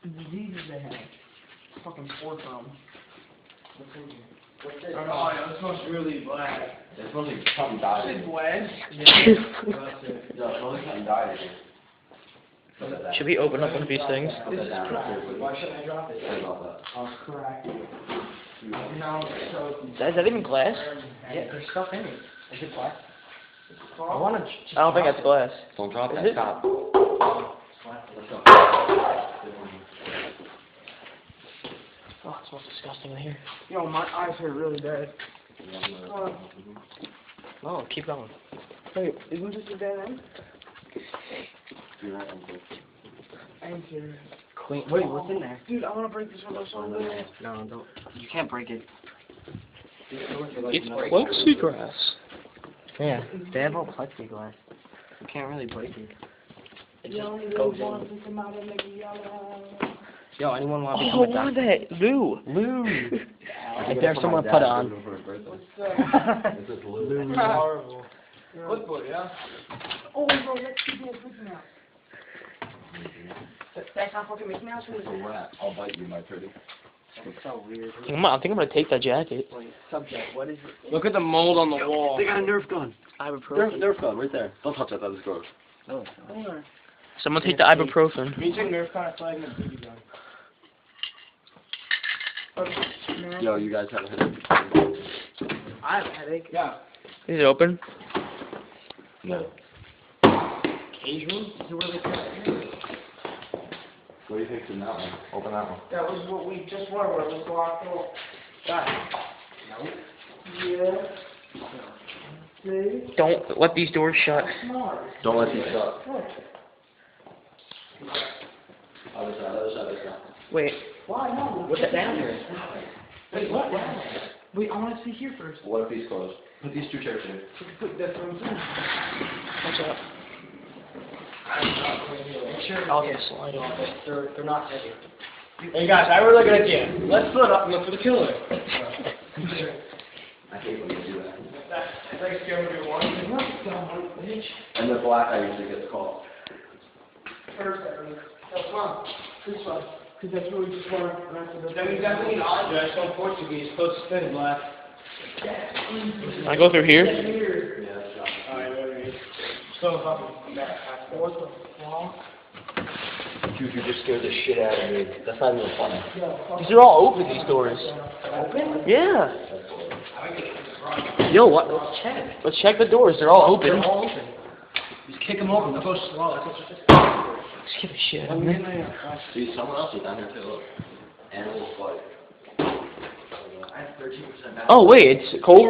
diseases they have. Fucking pork rum. What's in here? What's this? Oh, yeah, this smells really bad. It smells like something died. Is it bled? Yeah. No, it smells like something died in here. Should we open up one of these things? Put that down. Why shouldn't I drop it? Sorry about that. Oh, correct. No, so... Is that even glass? Yeah, there's stuff in it. Is it glass? I want to. I don't think that's glass. Don't drop Is that. it? Stop. Let's go. Oh, it smells disgusting in here. Yo, my eyes hurt really bad. Oh, keep going. Wait, isn't this a dead end? You're not uncle. I'm serious. Queen. Wait, what's in there? Dude, I want to break this window so bad. No, don't. You can't break it. It's plexiglass. Yeah, they have all plexiglass. You can't really break it. It just goes in. Yo, anyone want to become Oh, a doctor? that Lou. Lou. If there's someone put it on. What's This is Lou. horrible. Good boy, yeah? Oh, bro, that's keeping it freaking out. That's not fucking Mickey Mouse? It's a rat. I'll bite you, my pretty. It's so weird. I think I'm gonna take that jacket. Wait, subject, what is it? Look at the mold on the wall. They got a Nerf gun. Ibuprofen. Nerf gun right there. Don't touch that. That is gross. Oh, Someone take the ibuprofen. Me too, Nerf gun, flag, and a BB gun. Yo, you guys have a headache? I have a headache. Yeah. Is it open? No. Occasionally? Is it really good? What do you think's in that one? Open that one. That was what we just were, where it was locked off. Got it. No. Yeah. See? Don't let these doors shut. Smart. Don't let these shut. Good. Other side, other side, other side. Wait. Why not? What's that down here? Wait, what? Wait, I want to see here first. What if these closed? Put these two chairs here. That's what I'm saying. What's up? I'll get slide on it. They're not heavy. Hey guys, I have a really good idea. Let's split up and look for the killer. I hate when you do that. That's like scary number one. Bitch. And the black I usually get caught. First, that's fun. This one. Because that's what we just want. Then we definitely need objects on Portuguese. Close to spin black. Can I go through here? Yeah, that's right. Alright, wait. So fucking back. What the fuck? Dude, you just scared the shit out of me. That's not even funny. These are all open, these doors. Open? Yeah. Yo, what? Let's check the doors. They're all open. They're all open. Just kick them open. They'll go slow. That's what Just give a shit. See, someone else is down here too. Look. Animals fight. I have 13% Oh, wait, it's cold.